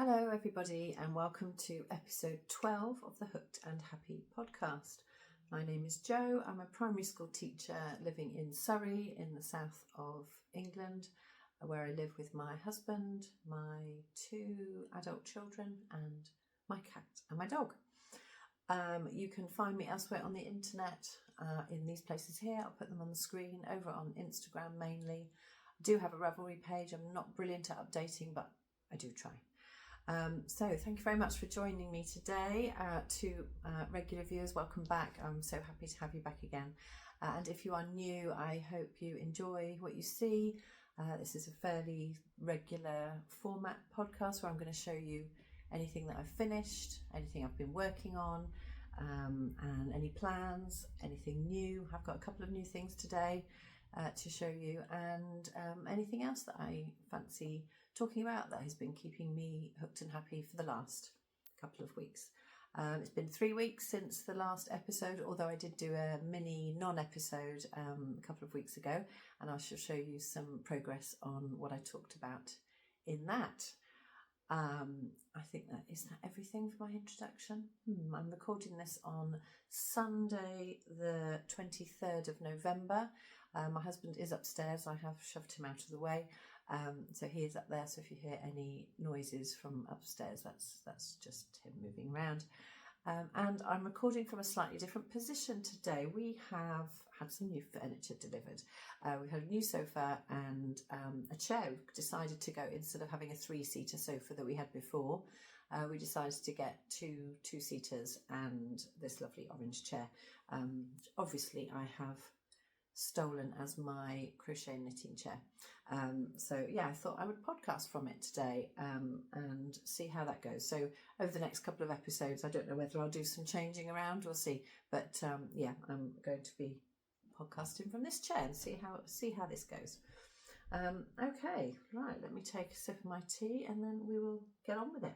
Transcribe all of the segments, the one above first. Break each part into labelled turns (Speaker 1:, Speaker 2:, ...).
Speaker 1: Hello everybody and welcome to episode 12 of the Hooked and Happy podcast. My name is Jo. I'm a primary school teacher living in Surrey in the south of England, where I live with my husband, my 2 adult children and my cat and my dog. You can find me elsewhere on the internet in these places here. I'll put them on the screen over on Instagram mainly. I do have a Ravelry page. I'm not brilliant at updating, but I do try. So thank you very much for joining me today. To regular viewers, welcome back. I'm so happy to have you back again. And if you are new, I hope you enjoy what you see. This is a fairly regular format podcast where I'm going to show you anything that I've finished, anything I've been working on, and any plans, anything new. I've got a couple of new things today to show you, and anything else that I fancy talking about that has been keeping me hooked and happy for the last couple of weeks. It's been 3 weeks since the last episode, although I did do a mini non-episode a couple of weeks ago, and I shall show you some progress on what I talked about in that. I think that is that everything for my introduction. I'm recording this on Sunday the 23rd of November. My husband is upstairs. I have shoved him out of the way, so he is up there. So if you hear any noises from upstairs, that's just him moving around. And I'm recording from a slightly different position today. We have had some new furniture delivered. We had a new sofa and a chair. We decided to go, instead of having a 3-seater sofa that we had before, we decided to get two 2-seaters and this lovely orange chair. Obviously, I have stolen as my crochet knitting chair. So yeah, I thought I would podcast from it today and see how that goes. So over the next couple of episodes, I don't know whether I'll do some changing around, we'll see. But yeah, I'm going to be podcasting from this chair and see how this goes. Okay, right, let me take a sip of my tea and then we will get on with it.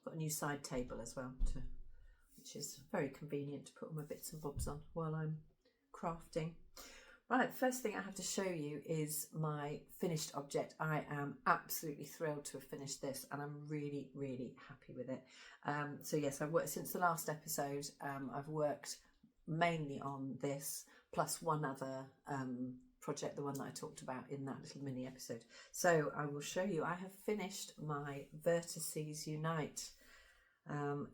Speaker 1: Got a new side table as well, which is very convenient to put all my bits and bobs on while I'm crafting. Right, first thing I have to show you is my finished object. I am absolutely thrilled to have finished this and I'm really, really happy with it. So yes, I've worked since the last episode. I've worked mainly on this plus one other project, the one that I talked about in that little mini episode. So I will show you. I have finished my Vertices Unite.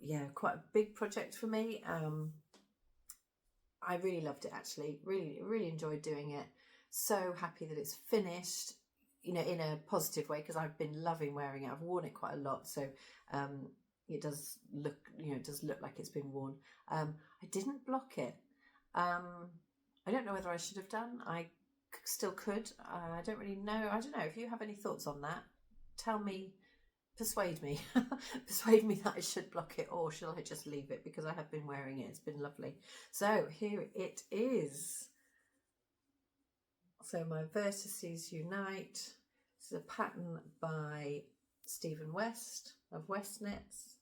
Speaker 1: Yeah, quite a big project for me. I really loved it actually, really enjoyed doing it. So happy that it's finished, you know, in a positive way, because I've been loving wearing it. I've worn it quite a lot, so it does look, you know, it does look like it's been worn. I didn't block it. I don't know whether I should have done. I still could. I don't really know. I don't know if you have any thoughts on that. Tell me. Persuade me that I should block it, or shall I just leave it, because I have been wearing it. It's been lovely. So here it is. So my Vertices Unite. This is a pattern by Stephen West of West Knits.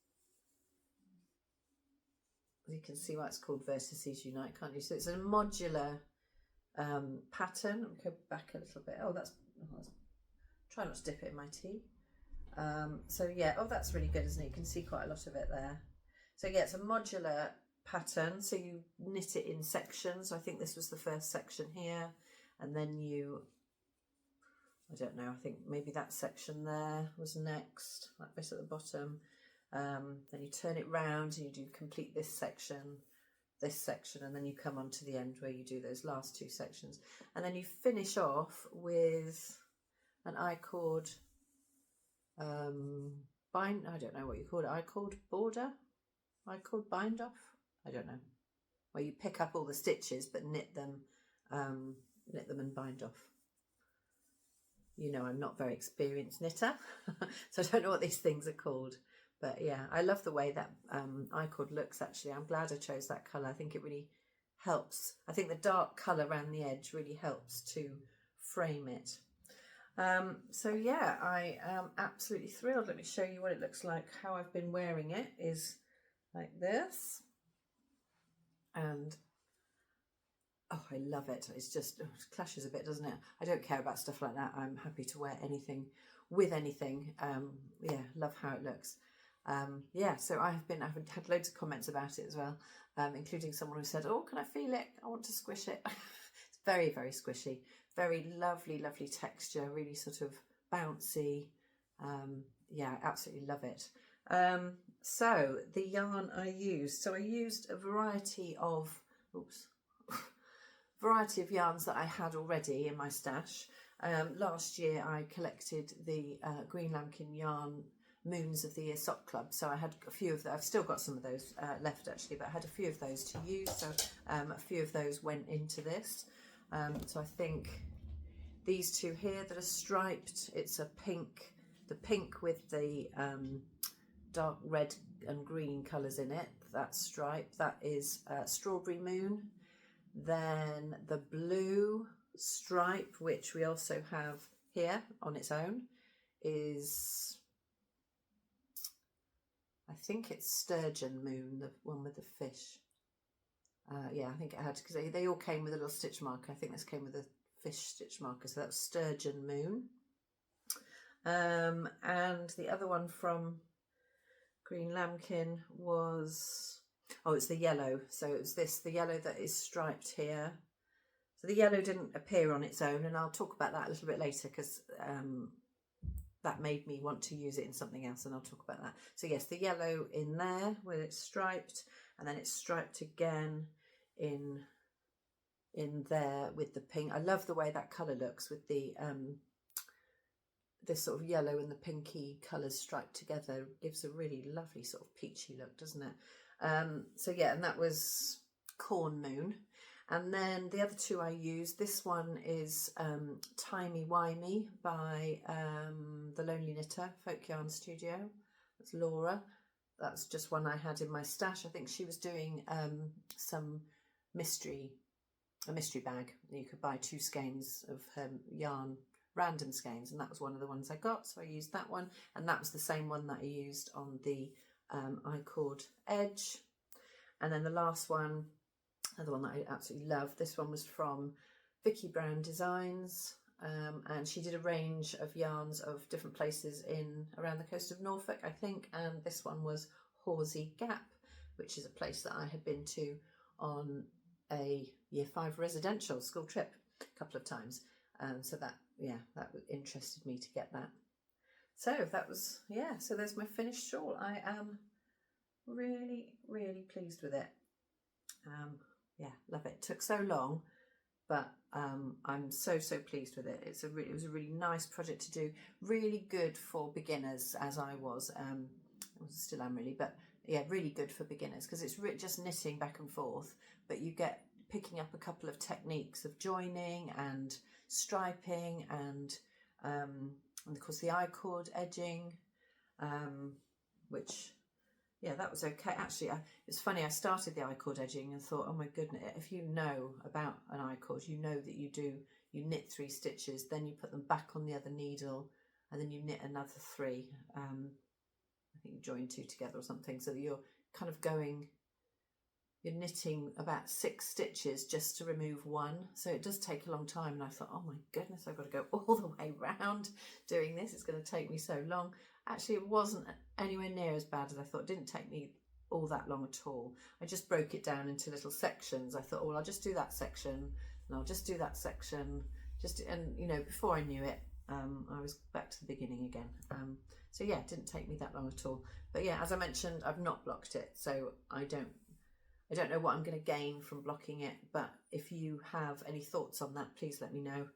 Speaker 1: You can see why it's called Vertices Unite, can't you? So it's a modular pattern. I'll go back a little bit. Try not to dip it in my tea. So yeah, that's really good, isn't it? You can see quite a lot of it there. So yeah, it's a modular pattern, so you knit it in sections. I think this was the first section here, and then I don't know, I think maybe that section there was next, that bit at the bottom. Then you turn it round and you do complete this section, and then you come on to the end where you do those last 2 sections, and then you finish off with an I-cord I don't know what you call it. I-cord border, I-cord bind off. I don't know. Where you pick up all the stitches but knit them and bind off. You know, I'm not very experienced knitter, so I don't know what these things are called. But yeah, I love the way that I-cord looks. Actually, I'm glad I chose that colour. I think it really helps. I think the dark colour around the edge really helps to frame it. So yeah, I am absolutely thrilled. Let me show you what it looks like. How I've been wearing it is like this, and oh, I love it. It's just, it clashes a bit, doesn't it? I don't care about stuff like that. I'm happy to wear anything with anything. Yeah, love how it looks. Yeah, so I've had loads of comments about it as well, including someone who said, oh, can I feel it? I want to squish it. It's very, very squishy, very lovely, lovely texture, really sort of bouncy. Yeah, I absolutely love it. So the yarn I used, I used a variety of, variety of yarns that I had already in my stash. Last year I collected the Green Lambkin yarn Moons of the Year Sock Club, so I had a few of those. I've still got some of those left actually, but I had a few of those to use, so a few of those went into this. So I think these two here that are striped, it's a pink, the pink with the dark red and green colours in it, that stripe, that is Strawberry Moon. Then the blue stripe, which we also have here on its own, is, I think it's Sturgeon Moon, the one with the fish. Yeah, I think it had, because they all came with a little stitch marker. I think this came with a fish stitch marker, so that was Sturgeon Moon. And the other one from Green Lambkin was, oh, it's the yellow. So it was this, the yellow that is striped here. So the yellow didn't appear on its own, and I'll talk about that a little bit later, because that made me want to use it in something else, and I'll talk about that. So yes, the yellow in there where it's striped, and then it's striped again in there with the pink. I love the way that colour looks with the this sort of yellow and the pinky colours striped together. It gives a really lovely sort of peachy look, doesn't it? So yeah, and that was Corn Moon. And then the other two I used, this one is Timey Wimey by The Lonely Knitter, Folk Yarn Studio. That's Laura. That's just one I had in my stash. I think she was doing some a mystery bag. You could buy 2 skeins of her yarn, random skeins, and that was one of the ones I got, so I used that one, and that was the same one that I used on the I-cord edge. And then the last one, another one that I absolutely love, this one was from Vicky Brown Designs, and she did a range of yarns of different places around the coast of Norfolk, I think, and this one was Horsey Gap, which is a place that I had been to on a Year 5 residential school trip a couple of times. So that, yeah, that interested me to get that. So that was, yeah, so there's my finished shawl. I am really, really pleased with it. Yeah, love it. It took so long, but I'm so pleased with it. It was a really nice project to do. Really good for beginners, as I was. Still am really, but yeah, really good for beginners, because it's just knitting back and forth, but you get picking up a couple of techniques of joining and striping and of course the I-cord edging, which, yeah, that was okay. Actually, it's funny, I started the I-cord edging and thought, oh my goodness, if you know about an I-cord, you know that you knit 3 stitches, then you put them back on the other needle, and then you knit another 3. I think you join 2 together or something, so that you're kind of you're knitting about 6 stitches just to remove 1. So it does take a long time, and I thought, oh my goodness, I've got to go all the way round doing this. It's going to take me so long. Actually, it wasn't anywhere near as bad as I thought. It didn't take me all that long at all. I just broke it down into little sections. I thought, oh, well, I'll just do that section, and I'll just do that section. And you know, before I knew it, I was back to the beginning again. So yeah, it didn't take me that long at all. But yeah, as I mentioned, I've not blocked it, so I don't know what I'm going to gain from blocking it, but if you have any thoughts on that, please let me know.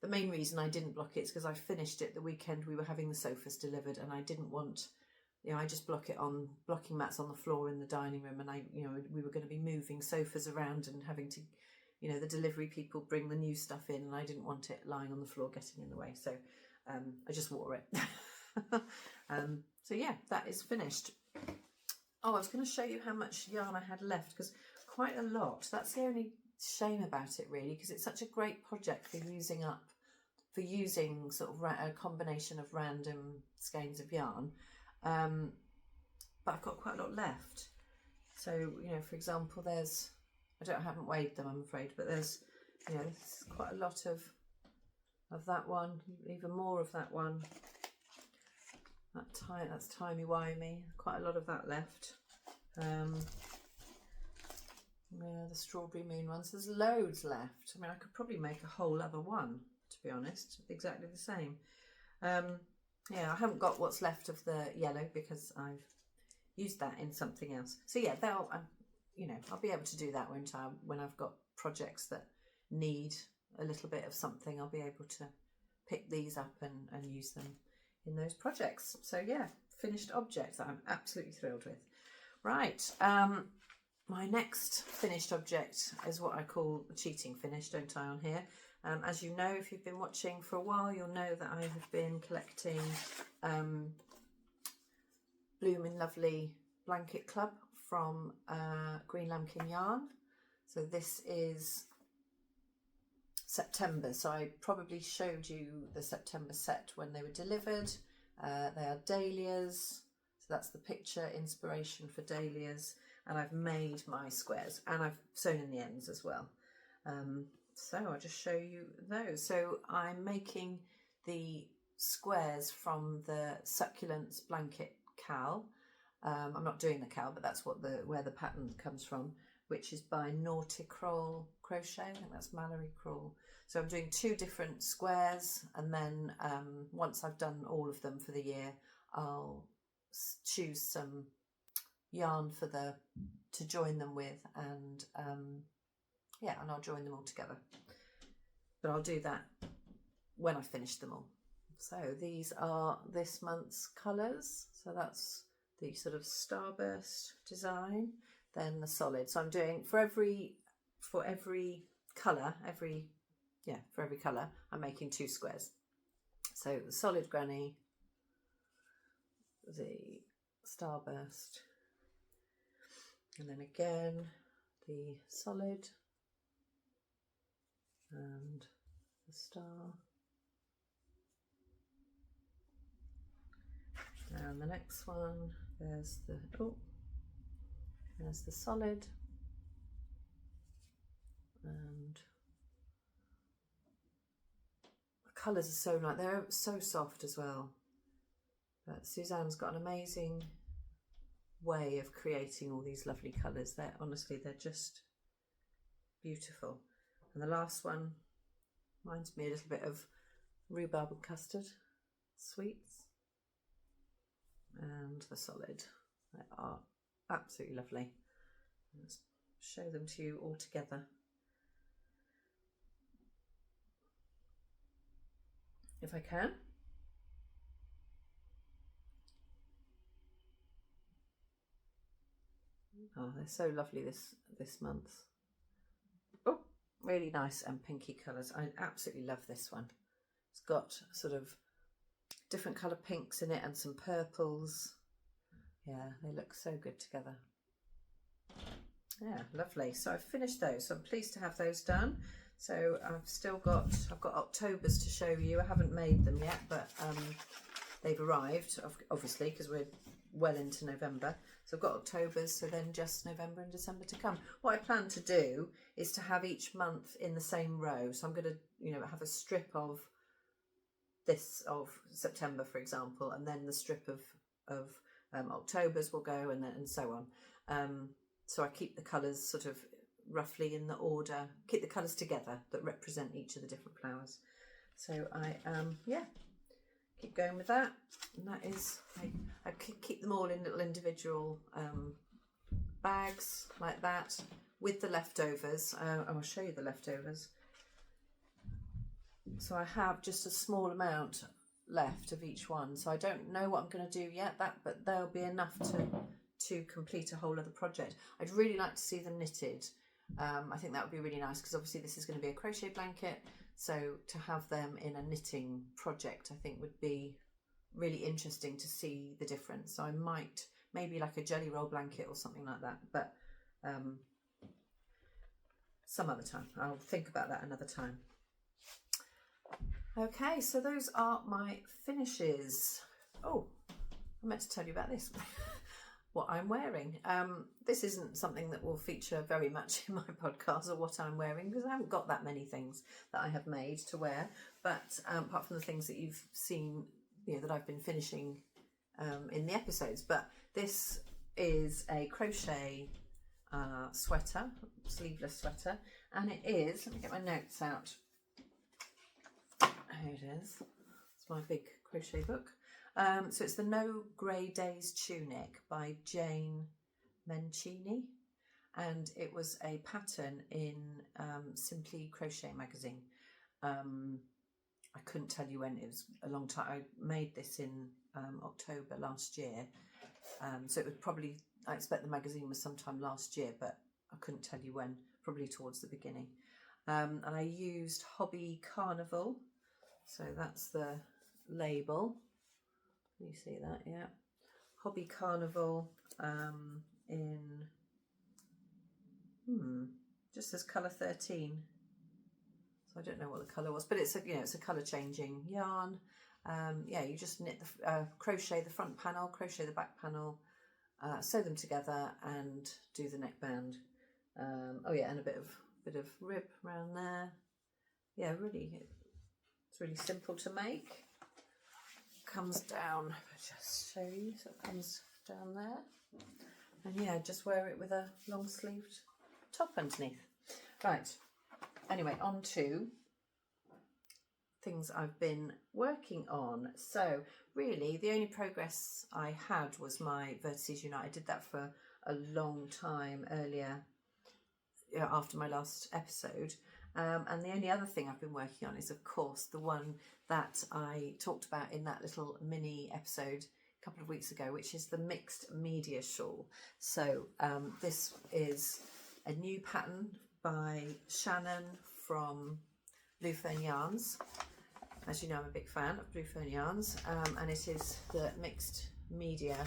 Speaker 1: The main reason I didn't block it is because I finished it the weekend we were having the sofas delivered, and I didn't want, you know, I just block it on blocking mats on the floor in the dining room, and we were going to be moving sofas around and having to, you know, the delivery people bring the new stuff in, and I didn't want it lying on the floor getting in the way, so I just wore it. So yeah, that is finished. Oh, I was going to show you how much yarn I had left, because quite a lot. That's the only shame about it, really, because it's such a great project for using sort of a combination of random skeins of yarn. But I've got quite a lot left. So, you know, for example, there's I haven't weighed them, I'm afraid, but there's, you know, there's quite a lot of that one, even more of that one. That's timey-wimey, quite a lot of that left. Yeah, the strawberry moon ones, there's loads left. I mean, I could probably make a whole other one, to be honest, exactly the same. Yeah, I haven't got what's left of the yellow because I've used that in something else. So yeah, you know, I'll be able to do that when I've got projects that need a little bit of something. I'll be able to pick these up and use them in those projects. So yeah, finished objects that I'm absolutely thrilled with. Right, my next finished object is what I call a cheating finish, don't I, on here? As you know, if you've been watching for a while, you'll know that I have been collecting Blooming Lovely Blanket Club from Green Lambkin Yarn. So this is September, so I probably showed you the September set when they were delivered. They are dahlias, so that's the picture inspiration for dahlias, and I've made my squares and I've sewn in the ends as well. So I'll just show you those. So I'm making the squares from the Succulents Blanket Cal. I'm not doing the cal, but that's where the pattern comes from, which is by Nautical Crochet. I think that's Mallory Crawl. So I'm doing 2 different squares, and then once I've done all of them for the year, I'll choose some yarn to join them with, and yeah, and I'll join them all together. But I'll do that when I finish them all. So these are this month's colours. So that's the sort of starburst design, then the solid. So I'm doing for every colour, for every colour, I'm making 2 squares. So the solid granny, the starburst, and then again the solid and the star. And the next one, there's the solid, and the colours are so nice. They're so soft as well. But Suzanne's got an amazing way of creating all these lovely colours. They're just beautiful. And the last one reminds me a little bit of rhubarb and custard sweets. And the solid, they are absolutely lovely. Let's show them to you all together. If I can. Oh, they're so lovely this month. Oh, really nice and pinky colours. I absolutely love this one. It's got sort of different colour pinks in it and some purples. Yeah, they look so good together. Yeah, lovely. So I've finished those, so I'm pleased to have those done. So I've got Octobers to show you. I haven't made them yet, but they've arrived, obviously, because we're well into November. So I've got Octobers, so then just November and December to come. What I plan to do is to have each month in the same row. So I'm going to, you know, have a strip of September, for example, and then the strip of Octobers will go, and so on. So I keep the colours sort of roughly in the order, keep the colours together that represent each of the different flowers. So I keep going with that, and that is, I keep them all in little individual bags like that with the leftovers. I will show you the leftovers. So I have just a small amount left of each one, so I don't know what I'm going to do yet, but there'll be enough to complete a whole other project. I'd really like to see them knitted. I think that would be really nice, because obviously this is going to be a crochet blanket, so to have them in a knitting project I think would be really interesting to see the difference. So I might, maybe like a jelly roll blanket or something like that, but some other time. I'll think about that another time. Okay, so those are my finishes. Oh, I meant to tell you about this. what I'm wearing. This isn't something that will feature very much in my podcast, or what I'm wearing, because I haven't got that many things that I have made to wear, but apart from the things that you've seen, you know, that I've been finishing in the episodes. But this is a crochet sweater, sleeveless sweater, and it is, let me get my notes out. Here it is. It's my big crochet book. So it's the No Grey Days Tunic by Jane Mencini, and it was a pattern in Simply Crochet magazine. I couldn't tell you when, it was a long time. I made this in October last year, so it was probably, I expect the magazine was sometime last year, but I couldn't tell you when, probably towards the beginning. And I used Hobby Carnival, so that's the label. You see that? Yeah. Hobby Carnival in, just says colour 13. So I don't know what the colour was, but it's a, you know, it's a colour changing yarn. Yeah, you just knit the crochet the front panel, crochet the back panel, sew them together, and do the neckband. Oh yeah, and a bit of rib around there. Yeah, really, it's really simple to make. Comes down, I'll just show you, so it comes down there, and yeah, just wear it with a long sleeved top underneath. Right, anyway, on to things I've been working on. So really the only progress I had was my Vertices Unite. I did that for a long time earlier, you know, after my last episode. And the only other thing I've been working on is, of course, the one that I talked about in that little mini episode a couple of weeks ago, which is the mixed media shawl. So this is a new pattern by Shannon from Blue Fern Yarns. As you know, I'm a big fan of Blue Fern Yarns, and it is the mixed media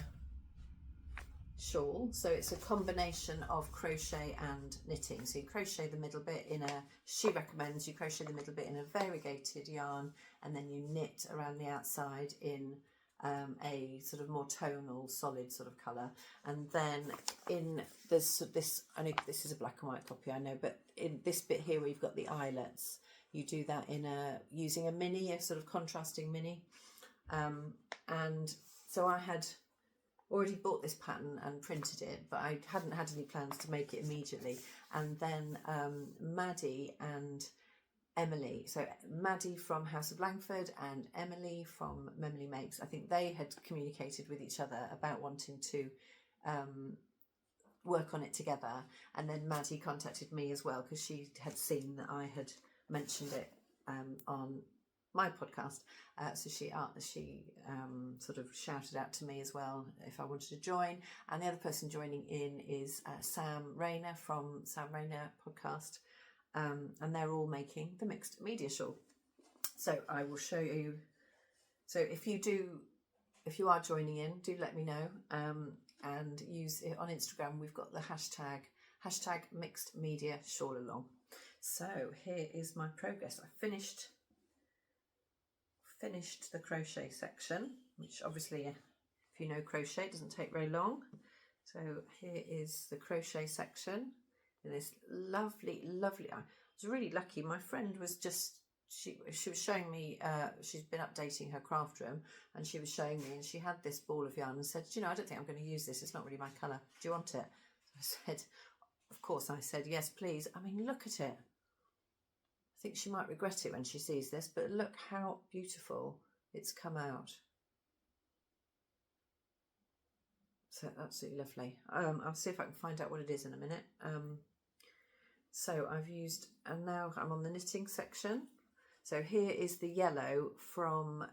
Speaker 1: shawl. So it's a combination of crochet and knitting. So you crochet the middle bit in a, she recommends you crochet the middle bit in a variegated yarn, and then you knit around the outside in a sort of more tonal, solid sort of colour. And then in this, I know this is a black and white copy, I know, but in this bit here where you've got the eyelets, you do that in using a mini, a sort of contrasting mini. And so I had already bought this pattern and printed it, but I hadn't had any plans to make it immediately. And then Maddie and Emily, so Maddie from House of Langford and Emily from Memily Makes, I think they had communicated with each other about wanting to work on it together. And then Maddie contacted me as well, because she had seen that I had mentioned it on my podcast, so she sort of shouted out to me as well if I wanted to join. And the other person joining in is Sam Rayner from Sam Rayner podcast, and they're all making the mixed media shawl. So I will show you. So if you are joining in, do let me know, and use it on Instagram. We've got the hashtag mixed media shawl along. So here is my progress. I finished the crochet section, which obviously, if you know crochet, doesn't take very long. So here is the crochet section in this lovely, I was really lucky. My friend was just, she was showing me, she's been updating her craft room, and she was showing me, and she had this ball of yarn and said, you know, I don't think I'm going to use this, it's not really my colour, do you want it? So I said, of course. I said, yes please. I mean, look at it. I think she might regret it when she sees this, but look how beautiful it's come out. So absolutely lovely. I'll see if I can find out what it is in a minute. So I've used, and now I'm on the knitting section. So here is the yellow from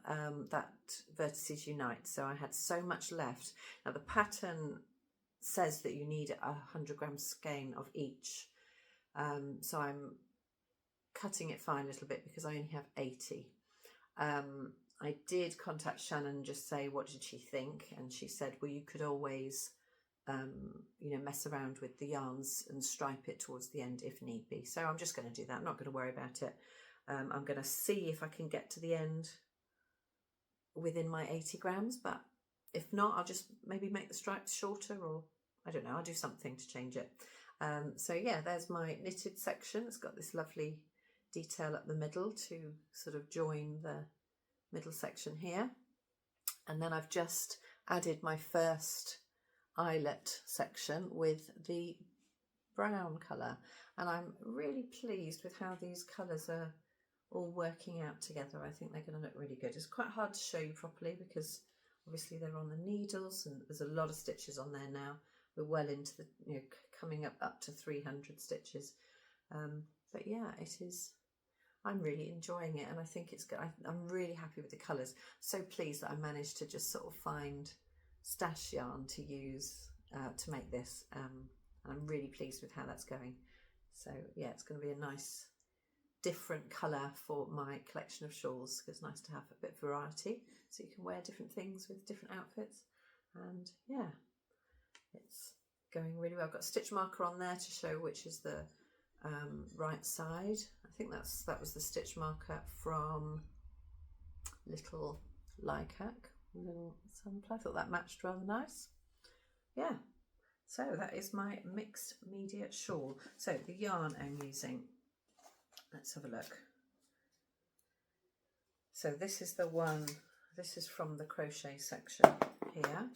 Speaker 1: that Vertices Unite. So I had so much left. Now the pattern says that you need 100 gram skein of each. So I'm cutting it fine a little bit because I only have 80. I did contact Shannon and just say, what did she think? And she said, well, you could always, you know, mess around with the yarns and stripe it towards the end if need be. So I'm just going to do that. I'm not going to worry about it. I'm going to see if I can get to the end within my 80 grams, but if not, I'll just maybe make the stripes shorter, or I don't know, I'll do something to change it. So yeah, there's my knitted section. It's got this lovely detail up the middle to sort of join the middle section here. And then I've just added my first eyelet section with the brown colour, and I'm really pleased with how these colours are all working out together. I think they're going to look really good. It's quite hard to show you properly because obviously they're on the needles and there's a lot of stitches on there now. We're well into the, you know, coming up to 300 stitches. But yeah, it is, I'm really enjoying it, and I think it's good. I'm really happy with the colours. So pleased that I managed to just sort of find stash yarn to use to make this. I'm really pleased with how that's going. So yeah, it's going to be a nice different colour for my collection of shawls. It's nice to have a bit of variety so you can wear different things with different outfits. And yeah, it's going really well. I've got a stitch marker on there to show which is the right side. I think that was the stitch marker from Little Lycac, Little Sunflower. I thought that matched rather nice. Yeah, so that is my mixed media shawl. So the yarn I'm using, let's have a look. So this is the one, this is from the crochet section here.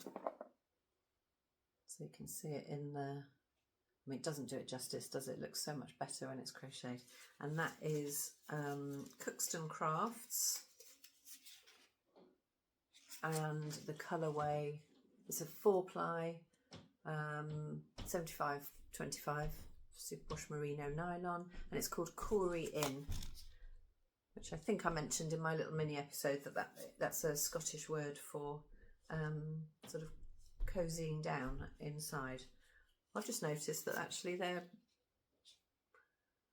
Speaker 1: So you can see it in the, I mean, it doesn't do it justice, does it? It looks so much better when it's crocheted. And that is Cuxton Crafts. And the colourway is a 4-ply 75-25 superwash merino nylon, and it's called Corey In, which I think I mentioned in my little mini episode that's a Scottish word for sort of cozying down inside. I've just noticed that actually their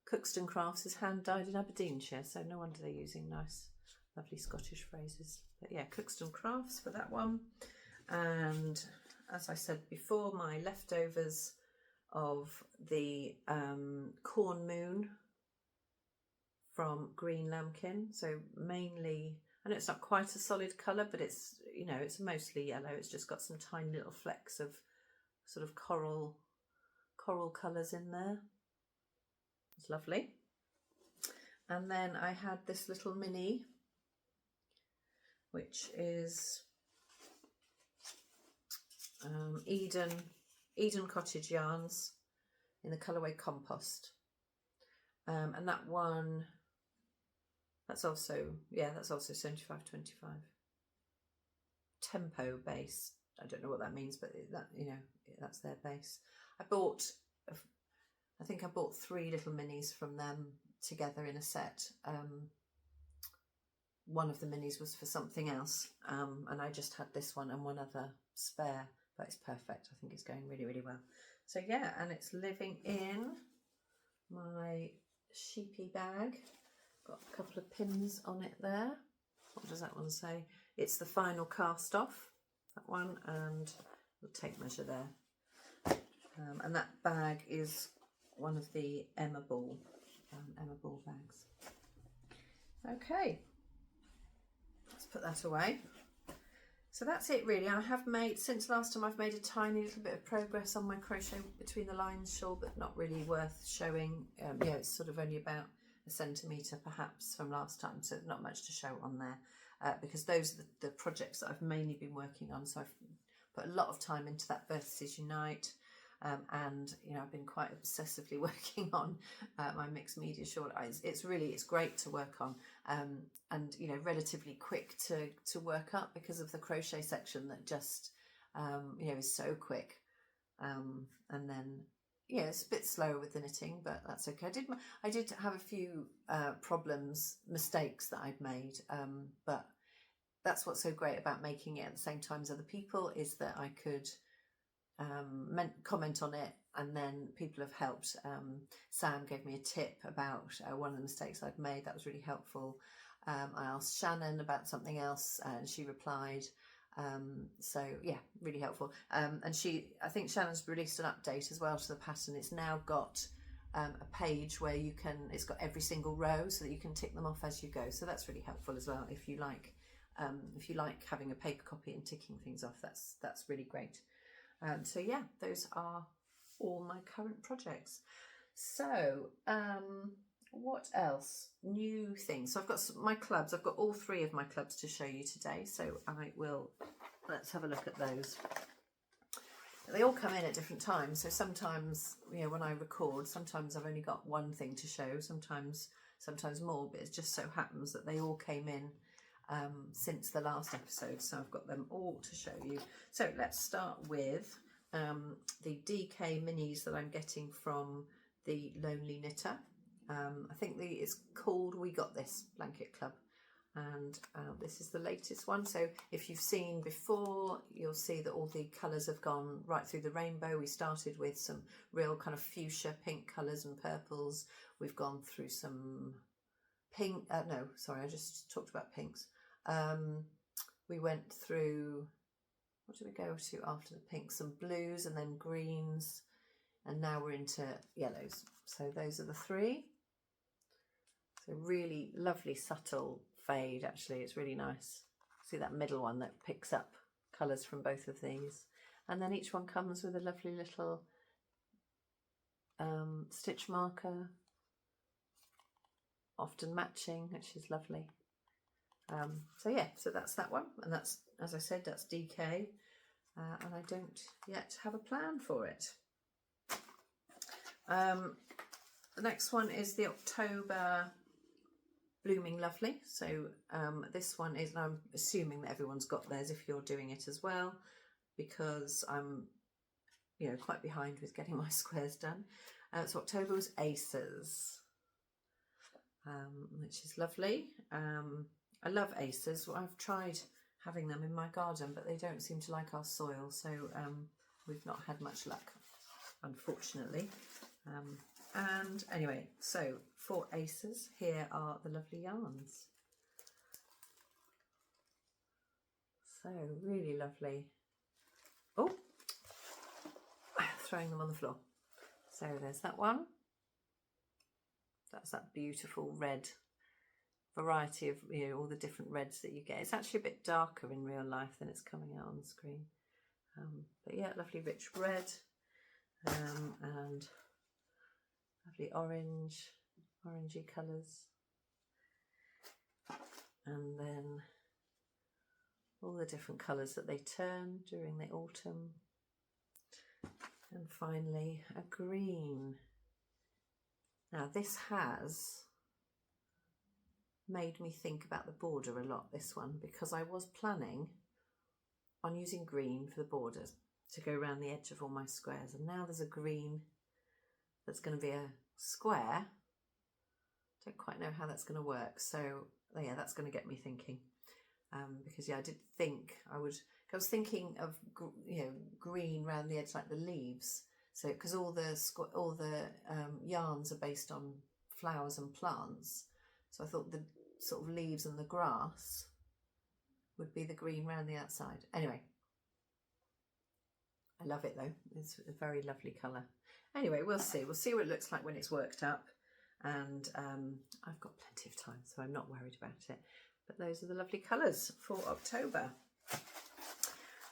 Speaker 1: Cuxton Crafts is hand dyed in Aberdeenshire, so no wonder they're using nice lovely Scottish phrases. But yeah, Cuxton Crafts for that one. And as I said before, my leftovers of the Corn Moon from Green Lambkin. So mainly, I know it's not quite a solid colour, but it's, you know, it's mostly yellow. It's just got some tiny little flecks of sort of coral colours in there. It's lovely. And then I had this little mini, which is Eden Cottage yarns in the colourway Compost, and that one, that's also 75-25 tempo base. I don't know what that means, but that, you know, that's their base. I think I bought 3 little minis from them together in a set. One of the minis was for something else, and I just had this one and one other spare, but it's perfect. I think it's going really, really well. So yeah, and it's living in my sheepy bag. Got a couple of pins on it there. What does that one say? It's the final cast off, that one, and we'll take measure there. And that bag is one of the Emma Ball bags. Okay, let's put that away. So that's it really. I have made, since last time, I've made a tiny little bit of progress on my crochet between the lines shawl, but not really worth showing. Yeah, it's sort of only about a centimetre perhaps from last time, so not much to show on there, because those are the projects that I've mainly been working on. So I've put a lot of time into that Vertices Unite, and you know, I've been quite obsessively working on my mixed media shawl. It's great to work on, and you know, relatively quick to work up because of the crochet section that just you know, is so quick, and then yeah, it's a bit slower with the knitting, but that's okay. I did have a few mistakes that I'd made, but that's what's so great about making it at the same time as other people, is that I could comment on it, and then people have helped. Sam gave me a tip about one of the mistakes I'd made. That was really helpful. I asked Shannon about something else and she replied. So yeah, really helpful. And I think Shannon's released an update as well to the pattern. It's now got a page where it's got every single row so that you can tick them off as you go. So that's really helpful as well if you like if you like having a paper copy and ticking things off, that's really great. So yeah, those are all my current projects. So what else? New things. So I've got my clubs. I've got all 3 of my clubs to show you today. So let's have a look at those. They all come in at different times. So sometimes, you know, when I record, sometimes I've only got one thing to show, sometimes more, but it just so happens that they all came in since the last episode. So I've got them all to show you. So let's start with the DK minis that I'm getting from the Lonely Knitter. I think it's called We Got This Blanket Club, and this is the latest one. So if you've seen before, you'll see that all the colours have gone right through the rainbow. We started with some real kind of fuchsia pink colours and purples. We've gone through some pink, no, sorry, I just talked about pinks. We went through, what did we go to after the pinks? Some blues and then greens, and now we're into yellows. So those are the 3. So really lovely subtle fade, actually. It's really nice. See that middle one that picks up colours from both of these. And then each one comes with a lovely little stitch marker, often matching, which is lovely. So yeah, so that's that one. And that's, as I said, that's DK. And I don't yet have a plan for it. The next one is the October Blooming Lovely. So this one is, and I'm assuming that everyone's got theirs if you're doing it as well, because I'm, you know, quite behind with getting my squares done. So October was Aces, which is lovely. I love Aces. Well, I've tried having them in my garden, but they don't seem to like our soil, so we've not had much luck, unfortunately. And anyway, so for Aces, here are the lovely yarns. So really lovely. Oh, throwing them on the floor. So there's that one. That's that beautiful red variety of, you know, all the different reds that you get. It's actually a bit darker in real life than it's coming out on the screen. But yeah, lovely rich red, and lovely orangey colours, and then all the different colours that they turn during the autumn, and finally a green. Now this has made me think about the border a lot, this one, because I was planning on using green for the borders to go around the edge of all my squares, and now there's a green that's going to be a square. Don't quite know how that's going to work, so yeah, that's going to get me thinking, because yeah, I was thinking of, you know, green around the edge like the leaves, so because all the yarns are based on flowers and plants, so I thought the sort of leaves and the grass would be the green around the outside. Anyway, I love it though. It's a very lovely colour. Anyway, we'll see what it looks like when it's worked up, and I've got plenty of time, so I'm not worried about it. But those are the lovely colours for October.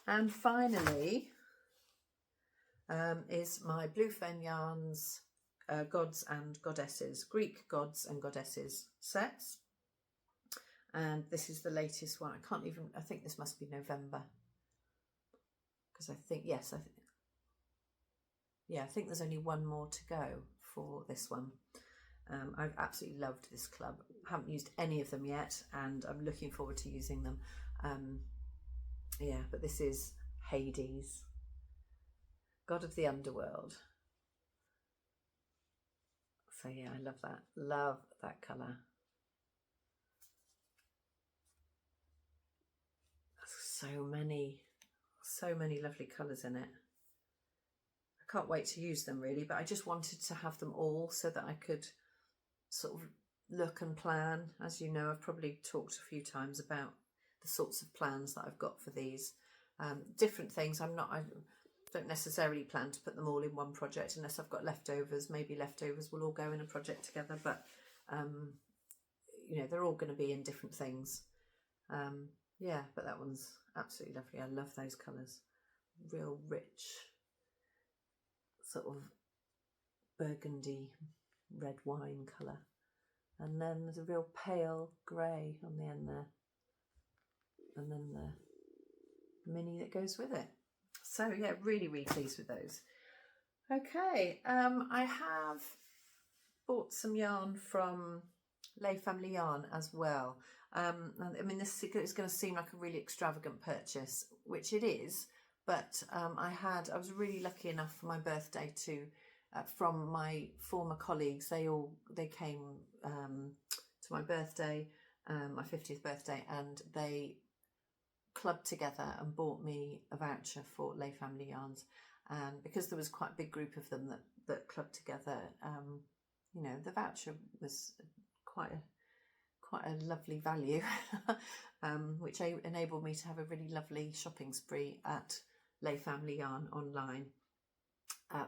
Speaker 1: And finally is my Blue Fern Yarns Gods and Goddesses, Greek Gods and Goddesses sets. And this is the latest one. I think this must be November, because I think there's only one more to go for this one. I've absolutely loved this club. I haven't used any of them yet, and I'm looking forward to using them. Yeah, but this is Hades, god of the underworld. So yeah, I love that colour. So many lovely colours in it. I can't wait to use them really, but I just wanted to have them all so that I could sort of look and plan. As you know, I've probably talked a few times about the sorts of plans that I've got for these. Different things. I don't necessarily plan to put them all in one project unless I've got leftovers. Maybe leftovers will all go in a project together, but you know, they're all going to be in different things. Yeah, but that one's absolutely lovely. I love those colours. Real rich, sort of burgundy red wine colour. And then there's a real pale grey on the end there. And then the mini that goes with it. So yeah, really, really pleased with those. Okay, I have bought some yarn from Lay Family Yarn as well. I mean, this is going to seem like a really extravagant purchase, which it is, but I was really lucky enough for my birthday to, from my former colleagues, they came to my birthday, my 50th birthday, and they clubbed together and bought me a voucher for Lay Family Yarns. And because there was quite a big group of them that clubbed together, you know, the voucher was quite a lovely value, which enabled me to have a really lovely shopping spree at Lay Family Yarn online,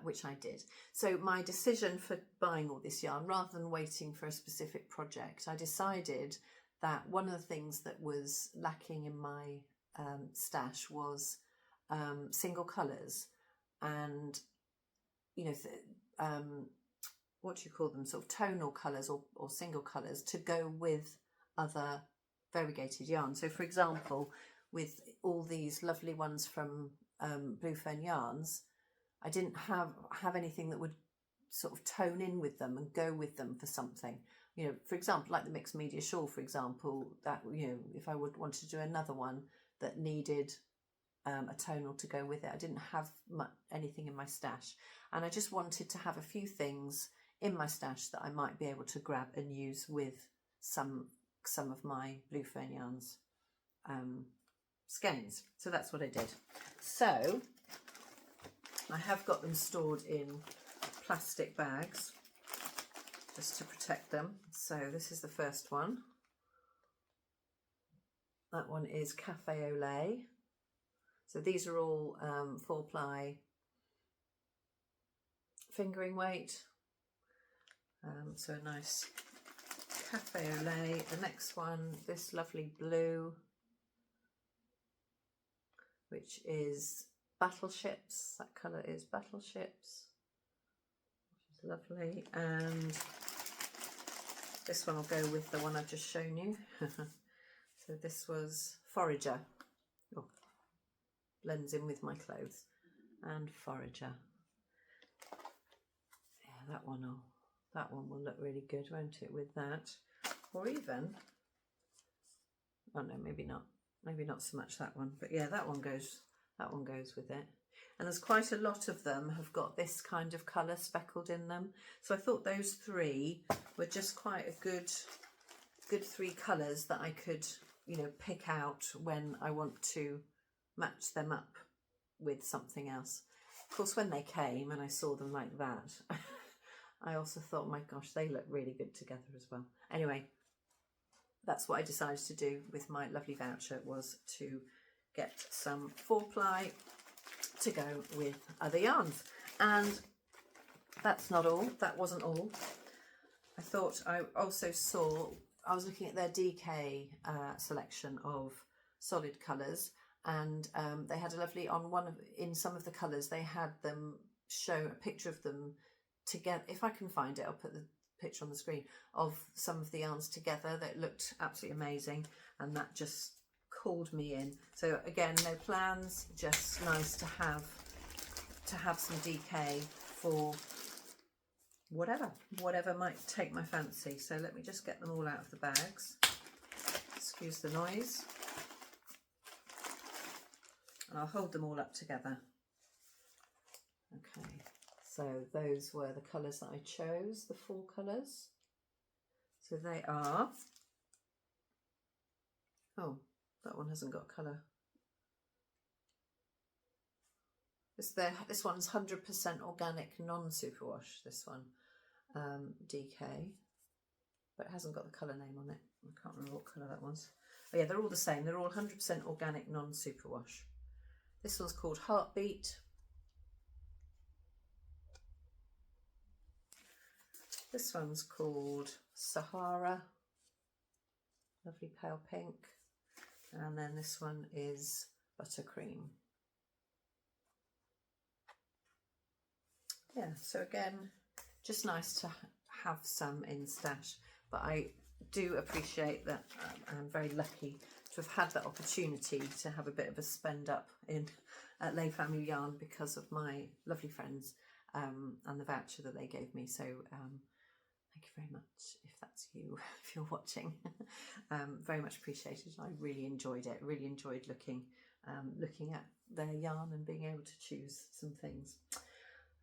Speaker 1: which I did. So my decision for buying all this yarn, rather than waiting for a specific project, I decided that one of the things that was lacking in my stash was single colours, and you know, what do you call them, sort of tonal colours or single colours to go with other variegated yarn. So for example, with all these lovely ones from Blue Fern Yarns, I didn't have anything that would sort of tone in with them and go with them for something. You know, for example, like the mixed media shawl, for example, that, you know, if I would want to do another one that needed a tonal to go with it, I didn't have anything in my stash, and I just wanted to have a few things in my stash that I might be able to grab and use with some of my Blue Fern Yarns skeins. So that's what I did. So I have got them stored in plastic bags just to protect them. So this is the first one. That one is Cafe au Lait. So these are all 4-ply fingering weight. So a nice Cafe au Lait. The next one, this lovely blue, which is Battleships. That colour is Battleships, which is lovely. And this one will go with the one I've just shown you. So this was Forager. Oh, blends in with my clothes. And Forager. Yeah, that one will look really good, won't it, with that? Or even, oh no, maybe not so much that one, but yeah, that one goes with it. And there's quite a lot of them have got this kind of colour speckled in them. So I thought those three were just quite a good 3 colours that I could, you know, pick out when I want to match them up with something else. Of course, when they came and I saw them like that, I also thought, my gosh, they look really good together as well. Anyway, that's what I decided to do with my lovely voucher, was to get some 4-ply to go with other yarns. And that's not all. That wasn't all. I thought I also saw, I was looking at their DK selection of solid colours, and they had a lovely, in some of the colours, they had them show a picture of them together. If I can find it, I'll put the picture on the screen of some of the yarns together that looked absolutely amazing, and that just called me in. So again, no plans, just nice to have some DK for whatever might take my fancy. So let me just get them all out of the bags. Excuse the noise. And I'll hold them all up together. Okay, so those were the colours that I chose, the 4 colours. So they are, oh, that one hasn't got colour. This one's 100% organic, non-superwash, this one, DK, but it hasn't got the colour name on it. I can't remember what colour that was. Oh yeah, they're all the same. They're all 100% organic, non-superwash. This one's called Heartbeat. This one's called Sahara. Lovely pale pink. And then this one is buttercream. Yeah, so again, just nice to have some in stash, but I do appreciate that I'm very lucky to have had that opportunity to have a bit of a spend up in Lay Family Yarn because of my lovely friends and the voucher that they gave me. So thank you very much if that's you, if you're watching. Very much appreciated. I really enjoyed it, really enjoyed looking at their yarn and being able to choose some things.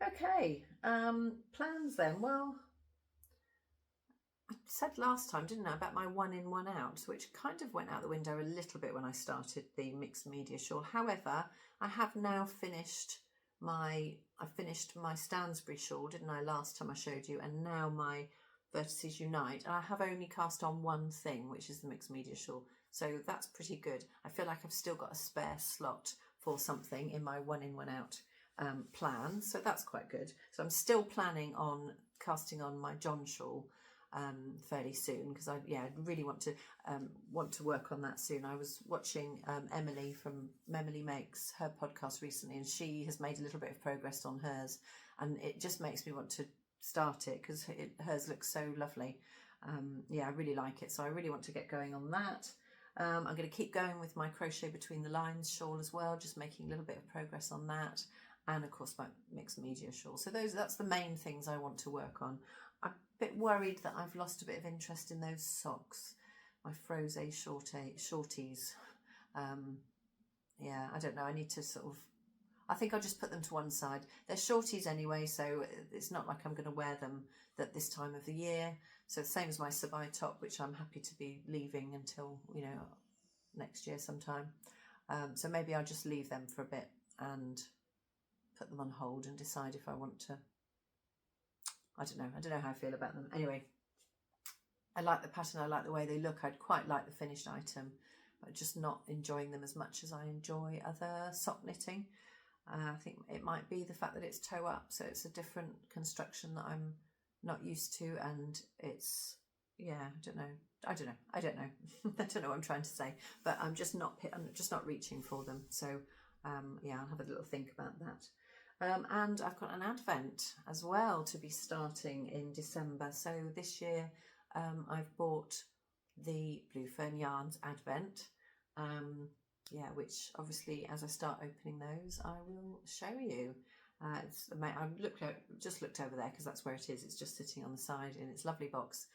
Speaker 1: Okay, plans then. Well, I said last time, didn't I, about my one in, one out, which kind of went out the window a little bit when I started the mixed media shawl. However, I have now finished my Stansbury shawl, didn't I, last time I showed you, and now my Vertices Unite. And I have only cast on one thing, which is the mixed media shawl. So that's pretty good. I feel like I've still got a spare slot for something in my one in, one out plan, so that's quite good. So I'm still planning on casting on my John shawl fairly soon, because I really want to work on that soon. I was watching Emily from Memily Makes her podcast recently, and she has made a little bit of progress on hers, and it just makes me want to start it because hers looks so lovely. Yeah, I really like it, so I really want to get going on that. I'm going to keep going with my Crochet Between the Lines shawl as well, just making a little bit of progress on that. And of course my mixed media shawl. So that's the main things I want to work on. I'm a bit worried that I've lost a bit of interest in those socks, my Frosé shorties. Yeah, I don't know. I need to I think I'll just put them to one side. They're shorties anyway, so it's not like I'm going to wear them at this time of the year. So the same as my Sabai top, which I'm happy to be leaving until, next year sometime. So maybe I'll just leave them for a bit and put them on hold and decide if I want to. I don't know how I feel about them. Anyway, I like the pattern, I like the way they look. I'd quite like the finished item, but just not enjoying them as much as I enjoy other sock knitting. I think it might be the fact that it's toe up, so it's a different construction that I'm not used to, and it's, yeah, I don't know. I don't know I don't know what I'm trying to say, but I'm just not reaching for them. So yeah, I'll have a little think about that. And I've got an Advent as well to be starting in December. So this year I've bought the Blue Fern Yarns Advent, yeah, which obviously as I start opening those I will show you. I just looked over there because that's where it is. It's just sitting on the side in its lovely box,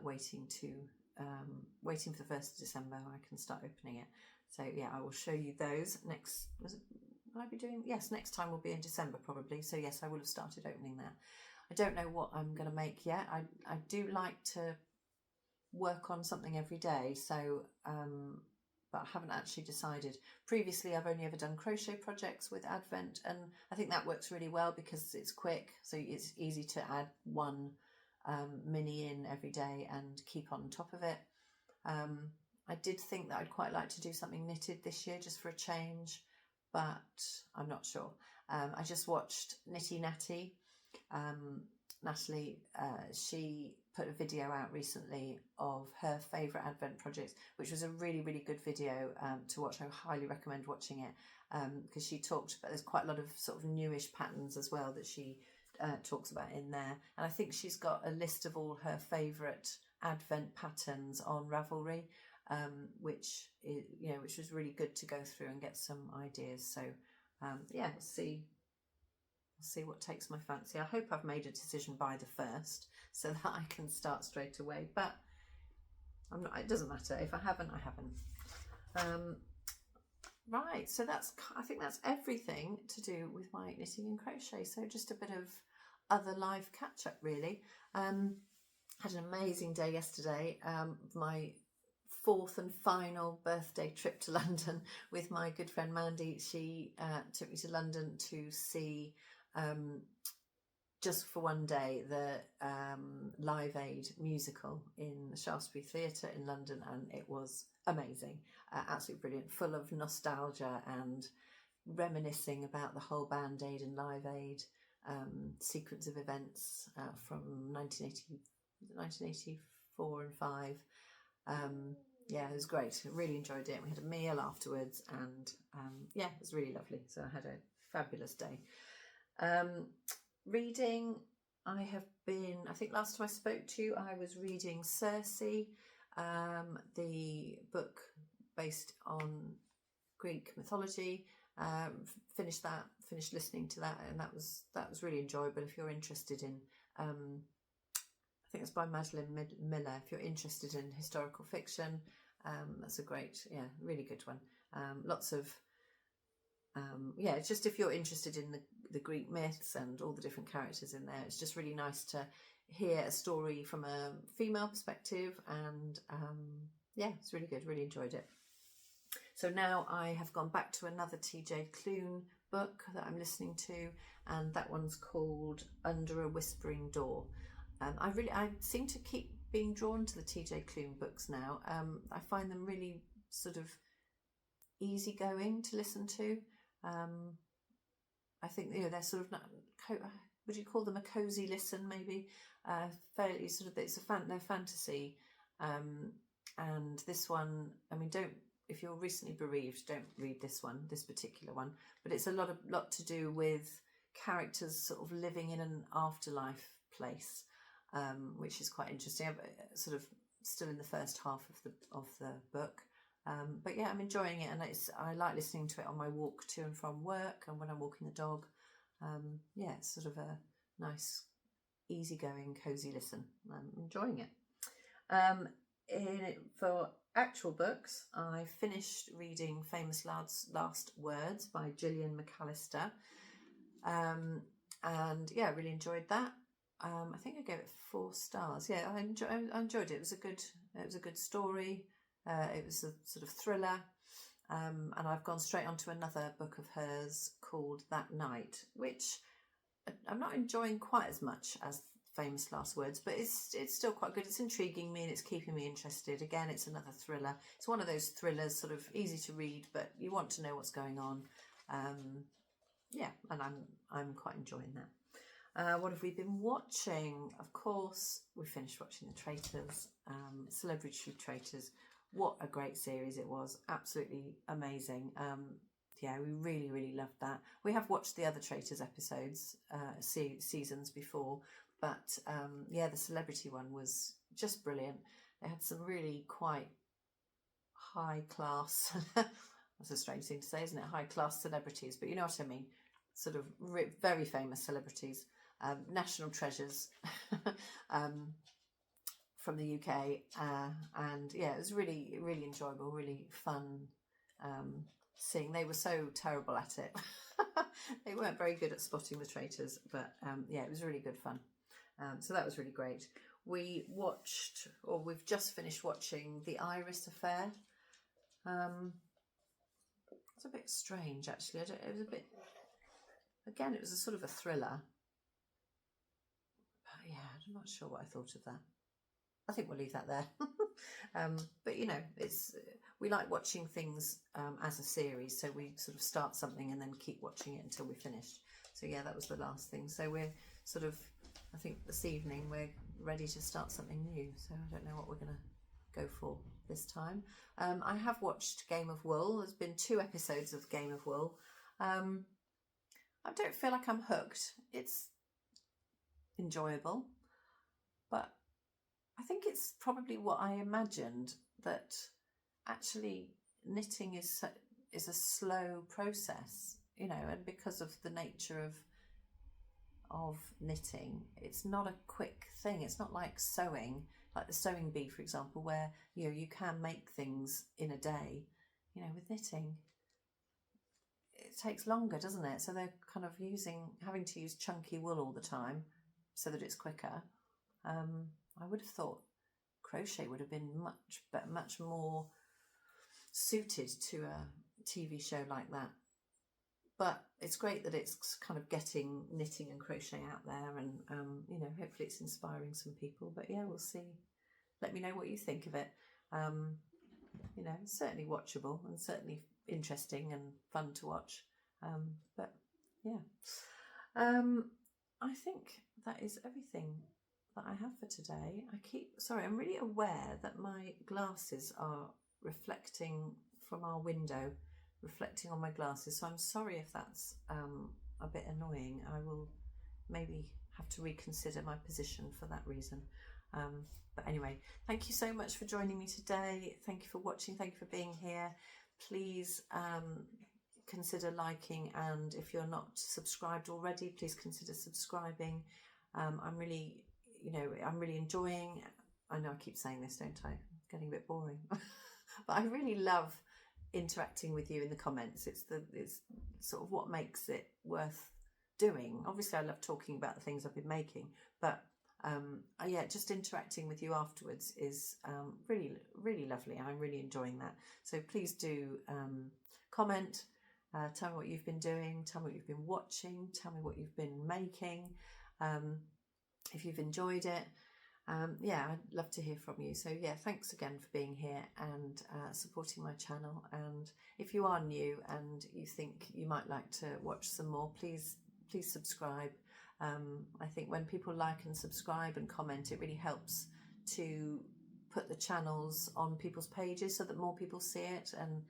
Speaker 1: waiting for the 1st of December when I can start opening it. So yeah, I will show you those next. Will I be doing? Yes, next time will be in December probably. So yes, I will have started opening that. I don't know what I'm going to make yet. I do like to work on something every day. So, but I haven't actually decided. Previously, I've only ever done crochet projects with Advent, and I think that works really well because it's quick. So it's easy to add one mini in every day and keep on top of it. I did think that I'd quite like to do something knitted this year just for a change, but I'm not sure. I just watched Nitty Natty. Natalie, she put a video out recently of her favourite Advent projects, which was a really, really good video to watch. I highly recommend watching it because she talked about, there's quite a lot of sort of newish patterns as well that she talks about in there. And I think she's got a list of all her favourite Advent patterns on Ravelry, which was really good to go through and get some ideas. So yeah, we'll see what takes my fancy. I hope I've made a decision by the 1st so that I can start straight away, but I'm not, it doesn't matter. If I haven't, I haven't. Right, so I think that's everything to do with my knitting and crochet. So just a bit of other live catch up really. Had an amazing day yesterday. My 4th and final birthday trip to London with my good friend Mandy. She took me to London to see, just for one day, the Live Aid musical in the Shaftesbury Theatre in London, and it was amazing, absolutely brilliant, full of nostalgia and reminiscing about the whole Band Aid and Live Aid sequence of events from 1984 and 5. yeah, it was great. I really enjoyed it. We had a meal afterwards, and yeah, it was really lovely. So I had a fabulous day. Reading, I think last time I spoke to you, I was reading Circe, the book based on Greek mythology. Finished listening to that, and that was really enjoyable. If you're interested in, I think it's by Madeline Miller. If you're interested in historical fiction, that's a great, really good one. Lots of, it's just if you're interested in the Greek myths and all the different characters in there, it's just really nice to hear a story from a female perspective, and it's really good. Really enjoyed it. So now I have gone back to another TJ Klune book that I'm listening to, and that one's called Under a Whispering Door. I seem to keep being drawn to the TJ Klune books now. I find them really sort of easygoing to listen to. I think they're sort of, would you call them a cozy listen? Maybe fairly sort of, they're fantasy, and this one, I mean, if you're recently bereaved, don't read this particular one. But it's a lot to do with characters sort of living in an afterlife place, which is quite interesting. I'm sort of still in the first half of the book. But yeah, I'm enjoying it, and I like listening to it on my walk to and from work, and when I'm walking the dog. It's sort of a nice, easygoing, cozy listen. I'm enjoying it. For actual books, I finished reading Famous Last Words by Gillian McAllister, and I really enjoyed that. I think I gave it 4 stars. Yeah, I enjoyed it. It was a good story. It was a sort of thriller, and I've gone straight on to another book of hers called That Night, which I'm not enjoying quite as much as Famous Last Words, but it's still quite good. It's intriguing me and it's keeping me interested. Again, it's another thriller. It's one of those thrillers, sort of easy to read, but you want to know what's going on. And I'm quite enjoying that. What have we been watching? Of course, we finished watching The Traitors, Celebrity Traitors. What a great series it was. Absolutely amazing. We really, really loved that. We have watched the other Traitors episodes, seasons before, but the celebrity one was just brilliant. They had some really quite high class, that's a strange thing to say, isn't it? High class celebrities, but you know what I mean. Sort of very famous celebrities, national treasures from the UK, and it was really, really enjoyable, really fun seeing. They were so terrible at it. They weren't very good at spotting the traitors, but it was really good fun. So that was really great. We've just finished watching The Iris Affair. It's a bit strange, actually. It was a bit, again, it was a sort of a thriller. But I'm not sure what I thought of that. I think we'll leave that there. But we like watching things as a series, so we sort of start something and then keep watching it until we're finished. So that was the last thing. So we're sort of, I think this evening we're ready to start something new. So I don't know what we're going to go for this time. I have watched Game of Wool. There's been 2 episodes of Game of Wool. I don't feel like I'm hooked. It's enjoyable, but I think it's probably what I imagined, that actually knitting is a slow process, and because of the nature of knitting, it's not a quick thing. It's not like sewing, like the sewing bee, for example, where you can make things in a day. With knitting, it takes longer, doesn't it? So they're kind of having to use chunky wool all the time so that it's quicker. I would have thought crochet would have been much more suited to a TV show like that. But it's great that it's kind of getting knitting and crochet out there, and hopefully it's inspiring some people. But we'll see. Let me know what you think of it. It's certainly watchable and certainly interesting and fun to watch. I think that is everything that I have for today. I'm really aware that my glasses are reflecting from our window, reflecting on my glasses. So I'm sorry if that's a bit annoying. I will maybe have to reconsider my position for that reason. But anyway, thank you so much for joining me today. Thank you for watching. Thank you for being here. Please consider liking, and if you're not subscribed already, please consider subscribing. I'm really enjoying. I know I keep saying this, don't I? I'm getting a bit boring, but I really love interacting with you in the comments. It's sort of what makes it worth doing. Obviously, I love talking about the things I've been making, but yeah, just interacting with you afterwards is really, really lovely. I'm really enjoying that. So please do comment, tell me what you've been doing, tell me what you've been watching, tell me what you've been making, if you've enjoyed it. Yeah, I'd love to hear from you. So yeah, thanks again for being here and supporting my channel. And if you are new and you think you might like to watch some more, please subscribe. I think when people like and subscribe and comment, it really helps to put the channels on people's pages so that more people see it, and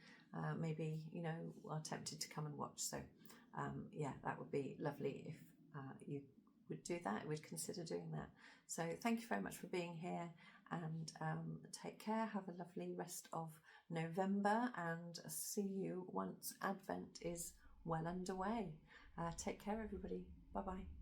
Speaker 1: maybe, you know, are tempted to come and watch. So yeah, that would be lovely if you would do that, would consider doing that. So thank you very much for being here, and take care. Have a lovely rest of November, and see you once Advent is well underway. Take care, everybody. Bye bye.